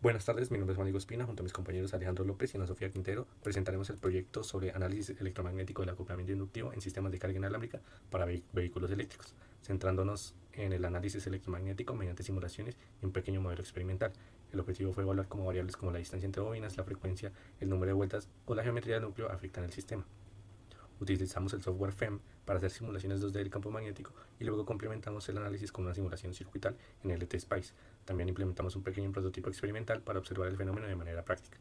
Buenas tardes, mi nombre es Juan Diego Espina. Junto a mis compañeros Alejandro López y Ana Sofía Quintero presentaremos el proyecto sobre análisis electromagnético del acoplamiento inductivo en sistemas de carga inalámbrica para vehículos eléctricos, centrándonos en el análisis electromagnético mediante simulaciones y un pequeño modelo experimental. El objetivo fue evaluar cómo variables como la distancia entre bobinas, la frecuencia, el número de vueltas o la geometría del núcleo afectan el sistema. Utilizamos el software FEM para hacer simulaciones 2D del campo magnético y luego complementamos el análisis con una simulación circuital en LT-SPICE. También implementamos un pequeño prototipo experimental para observar el fenómeno de manera práctica.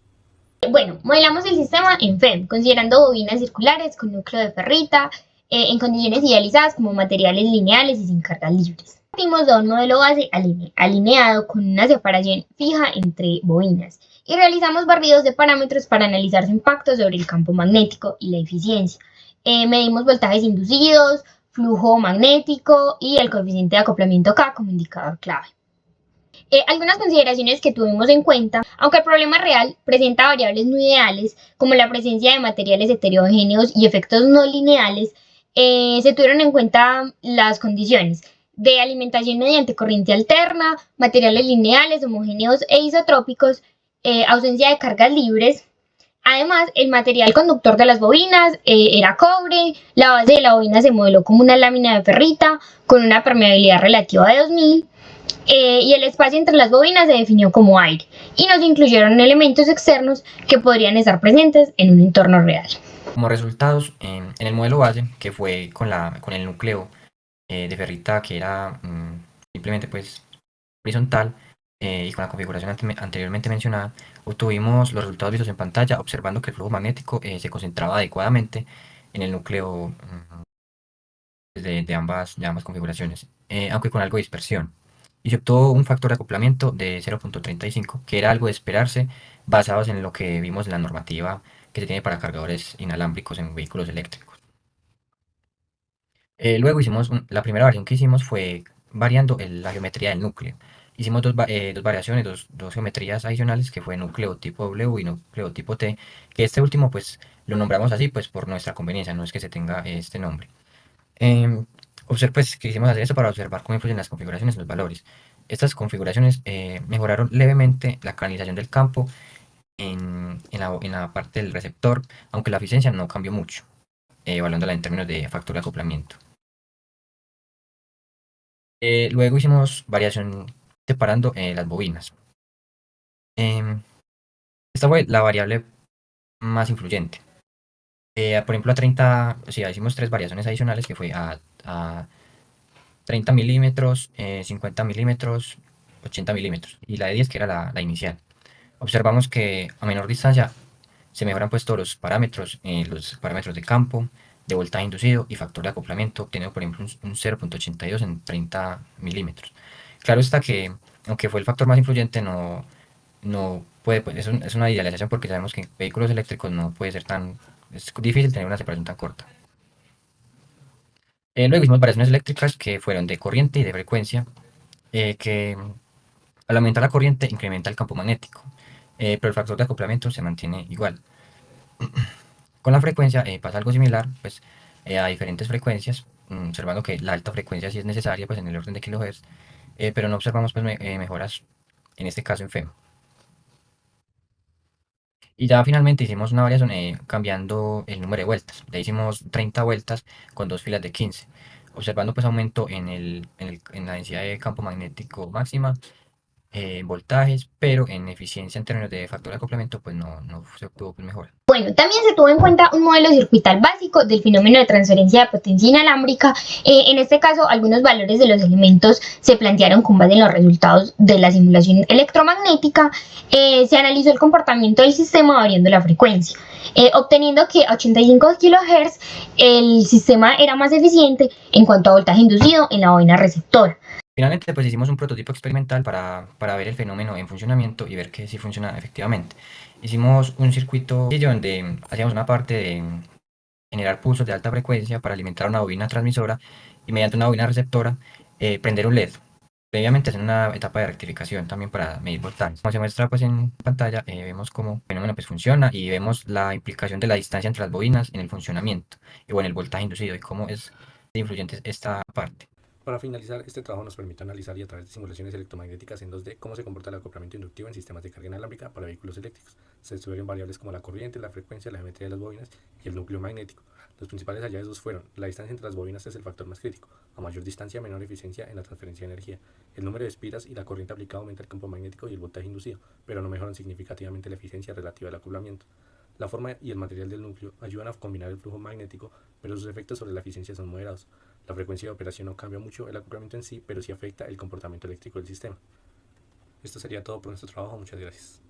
Bueno, modelamos el sistema en FEM, considerando bobinas circulares con núcleo de ferrita, en condiciones idealizadas como materiales lineales y sin cargas libres. Partimos de un modelo base alineado con una separación fija entre bobinas y realizamos barridos de parámetros para analizar su impacto sobre el campo magnético y la eficiencia. Medimos voltajes inducidos, flujo magnético y el coeficiente de acoplamiento K como indicador clave. Algunas consideraciones que tuvimos en cuenta, aunque el problema real presenta variables no ideales, como la presencia de materiales heterogéneos y efectos no lineales, se tuvieron en cuenta las condiciones de alimentación mediante corriente alterna, materiales lineales, homogéneos e isotrópicos, ausencia de cargas libres. Además, el material conductor de las bobinas era cobre, la base de la bobina se modeló como una lámina de ferrita con una permeabilidad relativa de 2000, y el espacio entre las bobinas se definió como aire, y no se incluyeron elementos externos que podrían estar presentes en un entorno real. Como resultados, en el modelo base, que fue con el núcleo de ferrita que era simplemente pues horizontal, y con la configuración anteriormente mencionada, obtuvimos los resultados vistos en pantalla, observando que el flujo magnético se concentraba adecuadamente en el núcleo de ambas configuraciones, aunque con algo de dispersión. Y se obtuvo un factor de acoplamiento de 0.35, que era algo de esperarse, basados en lo que vimos en la normativa que se tiene para cargadores inalámbricos en vehículos eléctricos. Luego la primera variación que hicimos fue variando la geometría del núcleo. Hicimos dos variaciones, dos geometrías adicionales, que fue núcleo tipo W y núcleo tipo T, que este último pues lo nombramos así pues por nuestra conveniencia, no es que se tenga este nombre. Pues quisimos hacer esto para observar cómo influyen las configuraciones en los valores. Estas configuraciones mejoraron levemente la canalización del campo en la parte del receptor, aunque la eficiencia no cambió mucho, evaluándola en términos de factor de acoplamiento. Luego hicimos variación separando las bobinas. Esta fue la variable más influyente. Por ejemplo, hicimos tres variaciones adicionales, que fue a 30 milímetros, 50 milímetros, 80 milímetros, y la de 10, que era la inicial. Observamos que a menor distancia se mejoran pues todos los parámetros de campo, de voltaje inducido y factor de acoplamiento, obteniendo por ejemplo un 0.82 en 30 milímetros. Claro está que, aunque fue el factor más influyente, no puede, pues, es una idealización, porque sabemos que en vehículos eléctricos no puede ser es difícil tener una separación tan corta. Luego hicimos variaciones eléctricas que fueron de corriente y de frecuencia, que al aumentar la corriente incrementa el campo magnético, pero el factor de acoplamiento se mantiene igual. Con la frecuencia pasa algo similar, pues a diferentes frecuencias, observando que la alta frecuencia sí es necesaria, pues en el orden de kilohertz, pero no observamos pues mejoras en este caso en FEM. Y ya finalmente hicimos una variación cambiando el número de vueltas. Le hicimos 30 vueltas con dos filas de 15, observando pues aumento en la densidad de campo magnético máxima, voltajes, pero en eficiencia en términos de factor de acoplamiento pues no se obtuvo pues mejora. Bueno, también se tuvo en cuenta un modelo circuital básico del fenómeno de transferencia de potencia inalámbrica. En este caso, algunos valores de los elementos se plantearon con base en los resultados de la simulación electromagnética. Se analizó el comportamiento del sistema variando la frecuencia, obteniendo que a 85 kHz el sistema era más eficiente en cuanto a voltaje inducido en la bobina receptora. Finalmente, pues hicimos un prototipo experimental para ver el fenómeno en funcionamiento y ver que sí funciona efectivamente. Hicimos un circuito donde hacíamos una parte de generar pulsos de alta frecuencia para alimentar una bobina transmisora, y mediante una bobina receptora prender un LED. Previamente hacen una etapa de rectificación también para medir voltajes. Como se muestra pues en pantalla, vemos cómo el fenómeno pues funciona, y vemos la implicación de la distancia entre las bobinas en el funcionamiento, o en el voltaje inducido, y cómo es influyente esta parte. Para finalizar, este trabajo nos permite analizar y a través de simulaciones electromagnéticas en 2D cómo se comporta el acoplamiento inductivo en sistemas de carga inalámbrica para vehículos eléctricos. Se estudiaron variables como la corriente, la frecuencia, la geometría de las bobinas y el núcleo magnético. Los principales hallazgos fueron: la distancia entre las bobinas es el factor más crítico. A mayor distancia, menor eficiencia en la transferencia de energía. El número de espiras y la corriente aplicada aumenta el campo magnético y el voltaje inducido, pero no mejoran significativamente la eficiencia relativa del acoplamiento. La forma y el material del núcleo ayudan a combinar el flujo magnético, pero sus efectos sobre la eficiencia son moderados. La frecuencia de operación no cambia mucho el acoplamiento en sí, pero sí afecta el comportamiento eléctrico del sistema. Esto sería todo por nuestro trabajo. Muchas gracias.